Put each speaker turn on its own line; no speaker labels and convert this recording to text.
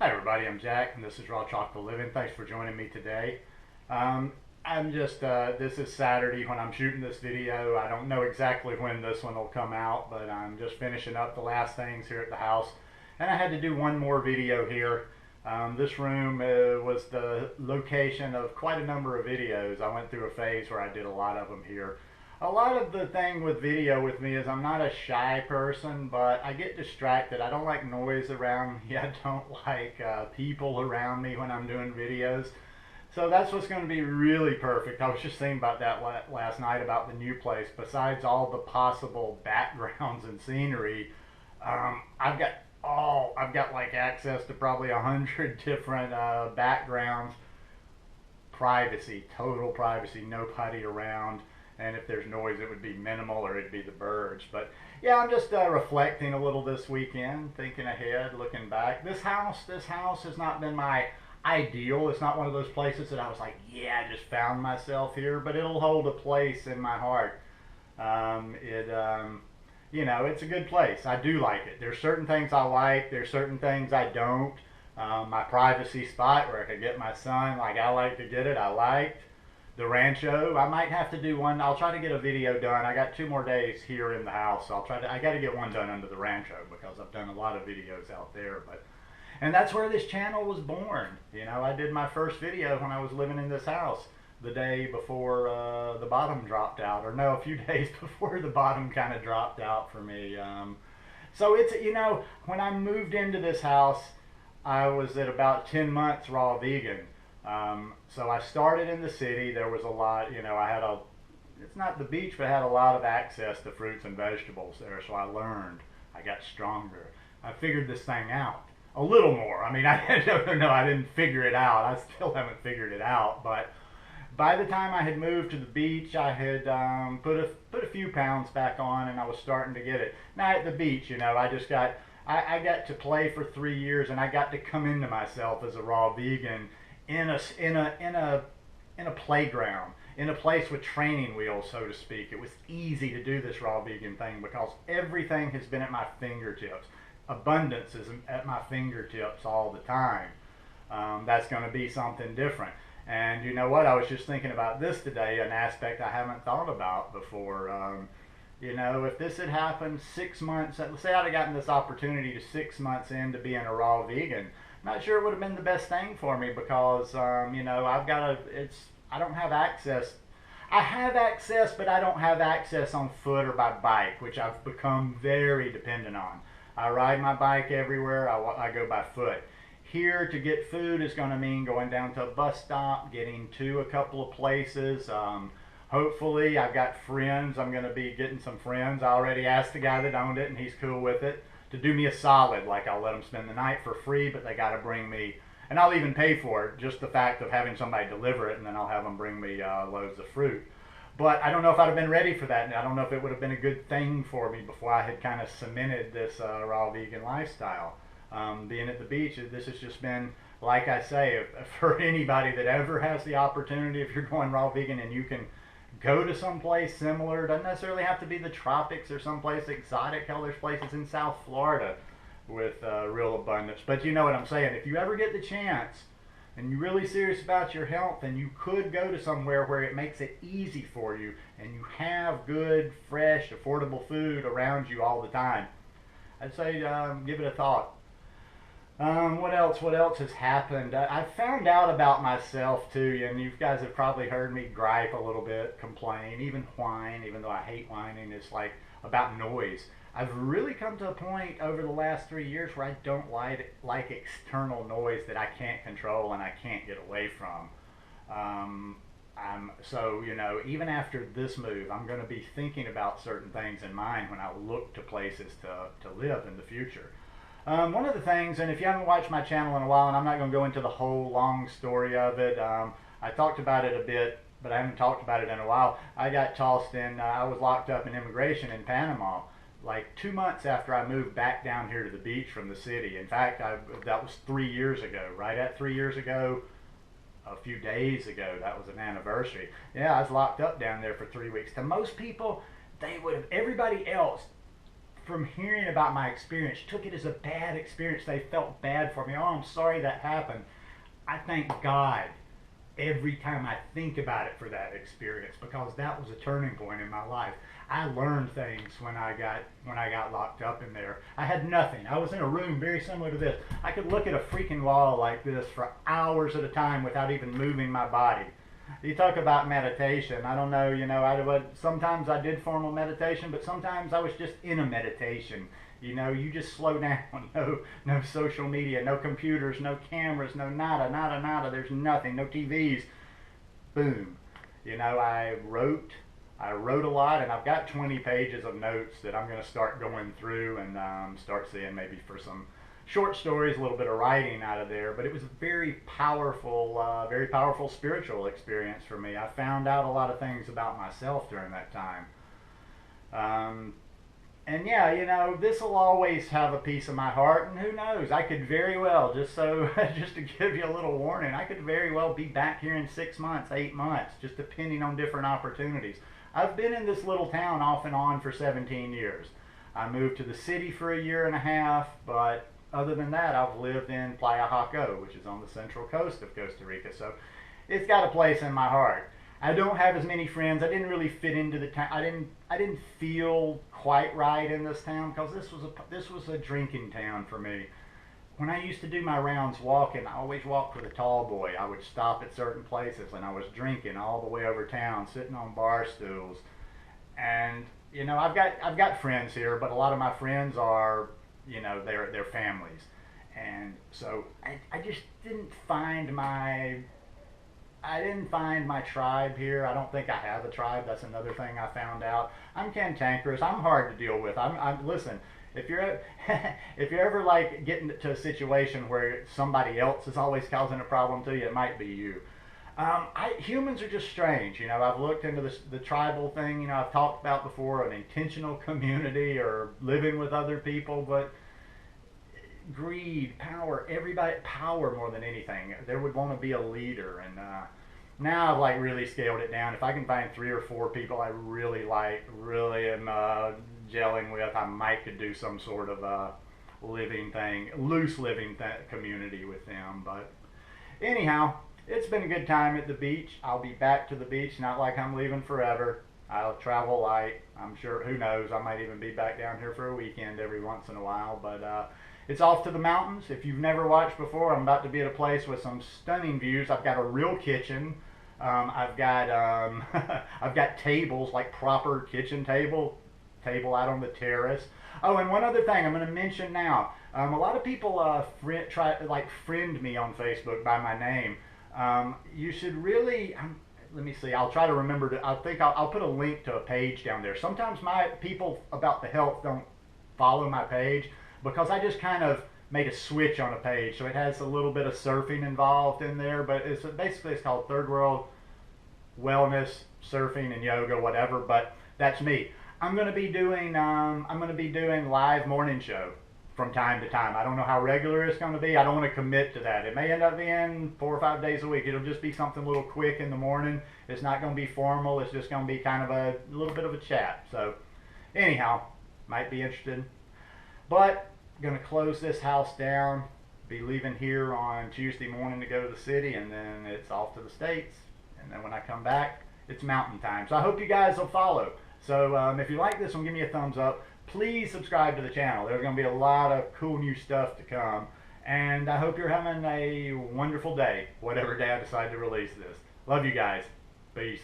Hi everybody, I'm Jack and this is Raw Chocolate Living. Thanks for joining me today. This is Saturday when I'm shooting this video. I don't know exactly when this one will come out, but I'm just finishing up the last things here at the house. And I had to do one more video here. This room was the location of quite a number of videos. I went through a phase where I did a lot of them here. A lot of the thing with video with me is I'm not a shy person, but I get distracted. I don't like noise around me. I don't like people around me when I'm doing videos. So that's what's going to be really perfect. I was just thinking about that last night about the new place. Besides all the possible backgrounds and scenery, I've got like access to probably 100 different backgrounds. Privacy, total privacy, nobody around. And if there's noise, it would be minimal or it'd be the birds. But yeah, I'm just reflecting a little this weekend, thinking ahead, looking back. This house has not been my ideal. It's not one of those places that I was like, yeah, I just found myself here, but it'll hold a place in my heart. It's a good place. I do like it. There's certain things I like. There's certain things I don't. My privacy spot where I could get my son, like I like to get it, I liked. The Rancho, I might have to do one. I'll try to get a video done. I got 2 more days here in the house, so I got to get one done under the Rancho because I've done a lot of videos out there. And that's where this channel was born. I did my first video when I was living in this house the day before the bottom dropped out, or no, a few days before the bottom kind of dropped out for me. So it's, when I moved into this house, I was at about 10 months raw vegan. So I started in the city. There was a lot, it's not the beach, but I had a lot of access to fruits and vegetables there. So I learned, I got stronger. I figured this thing out a little more. I mean, I didn't figure it out. I still haven't figured it out. But by the time I had moved to the beach, I had put a few pounds back on, and I was starting to get it. Now at the beach, I got to play for 3 years, and I got to come into myself as a raw vegan in a playground, in a place with training wheels, so to speak. It was easy to do this raw vegan thing because everything has been at my fingertips. Abundance is at my fingertips all the time. That's going to be something different. And you know what? I was just thinking about this today, an aspect I haven't thought about before. If this had happened 6 months, let's say I'd have gotten this opportunity to 6 months into being a raw vegan, not sure it would have been the best thing for me because, I don't have access. I have access, but I don't have access on foot or by bike, which I've become very dependent on. I ride my bike everywhere. I go by foot. Here to get food is going to mean going down to a bus stop, getting to a couple of places. Hopefully, I've got friends. I'm going to be getting some friends. I already asked the guy that owned it, and he's cool with it, to do me a solid. Like, I'll let them spend the night for free, but they got to bring me, and I'll even pay for it, just the fact of having somebody deliver it, and then I'll have them bring me loads of fruit. But I don't know if I'd have been ready for that, and I don't know if it would have been a good thing for me before I had kind of cemented this raw vegan lifestyle. Being at the beach, this has just been, like I say, for anybody that ever has the opportunity, if you're going raw vegan and you can go to some place similar, doesn't necessarily have to be the tropics or someplace exotic. Hell, there's places in South Florida with real abundance. But you know what I'm saying. If you ever get the chance and you're really serious about your health, and you could go to somewhere where it makes it easy for you and you have good, fresh, affordable food around you all the time, I'd say give it a thought. What else has happened? I found out about myself too, and you guys have probably heard me gripe a little bit, complain, even whine, even though I hate whining. It's like about noise. I've really come to a point over the last 3 years where I don't like external noise that I can't control and I can't get away from. Even after this move, I'm going to be thinking about certain things in mind when I look to places to live in the future. One of the things, and if you haven't watched my channel in a while, and I'm not going to go into the whole long story of it, I talked about it a bit, but I haven't talked about it in a while. I got tossed in, I was locked up in immigration in Panama like 2 months after I moved back down here to the beach from the city. In fact, that was 3 years ago. Right at 3 years ago, a few days ago, that was an anniversary. Yeah, I was locked up down there for 3 weeks. To most people, everybody else from hearing about my experience, took it as a bad experience. They felt bad for me. Oh, I'm sorry that happened. I thank God every time I think about it for that experience, because that was a turning point in my life. I learned things when I got locked up in there. I had nothing. I was in a room very similar to this. I could look at a freaking wall like this for hours at a time without even moving my body. You talk about meditation. I don't know, sometimes I did formal meditation, but sometimes I was just in a meditation. You just slow down. No social media, no computers, no cameras, no nada, nada, nada. There's nothing, no TVs. Boom. I wrote a lot, and I've got 20 pages of notes that I'm going to start going through and start seeing maybe for some short stories, a little bit of writing out of there. But it was a very powerful spiritual experience for me. I found out a lot of things about myself during that time. And yeah, this will always have a piece of my heart, and who knows, I could very well, just to give you a little warning, I could very well be back here in 6 months, 8 months, just depending on different opportunities. I've been in this little town off and on for 17 years. I moved to the city for a year and a half, but other than that, I've lived in Playa Jaco, which is on the central coast of Costa Rica, so it's got a place in my heart. I don't have as many friends. I didn't really fit into the town. I didn't feel quite right in this town, because this was a drinking town for me. When I used to do my rounds walking, I always walked with a tall boy. I would stop at certain places, and I was drinking all the way over town, sitting on bar stools. And I've got friends here, but a lot of my friends are, they're families, and so I just didn't find my tribe here. I don't think I have a tribe. That's another thing I found out. I'm cantankerous. I'm hard to deal with. Listen. If you're ever like getting to a situation where somebody else is always causing a problem to you, it might be you. Humans are just strange. I've looked into the tribal thing. I've talked about before an intentional community or living with other people, but greed, power more than anything. There would want to be a leader, and now I've like really scaled it down. If I can find 3 or 4 people I really am gelling with, I might could do some sort of loose living community with them. But anyhow, it's been a good time at the beach. I'll be back to the beach, not like I'm leaving forever. I'll travel light. I'm sure, who knows, I might even be back down here for a weekend every once in a while. But it's off to the mountains. If you've never watched before, I'm about to be at a place with some stunning views. I've got a real kitchen. I've got I've got tables, like proper kitchen table out on the terrace. Oh, and one other thing I'm going to mention now. A lot of people friend me on Facebook by my name. You should really. Let me see. I'll try to remember to. I think I'll put a link to a page down there. Sometimes my people about the health don't follow my page, because I just kind of made a switch on a page, so it has a little bit of surfing involved in there. But it's called Third World Wellness, Surfing, and Yoga, whatever. But that's me. I'm going to be doing live morning show from time to time. I don't know how regular it's going to be. I don't want to commit to that. It may end up being 4 or 5 days a week. It'll just be something a little quick in the morning. It's not going to be formal. It's just going to be kind of a little bit of a chat. So anyhow, might be interested. But I'm going to close this house down. Be leaving here on Tuesday morning to go to the city, and then it's off to the States. And then when I come back, it's mountain time. So I hope you guys will follow. So if you like this one, give me a thumbs up. Please subscribe to the channel. There's going to be a lot of cool new stuff to come. And I hope you're having a wonderful day, whatever day I decide to release this. Love you guys. Peace.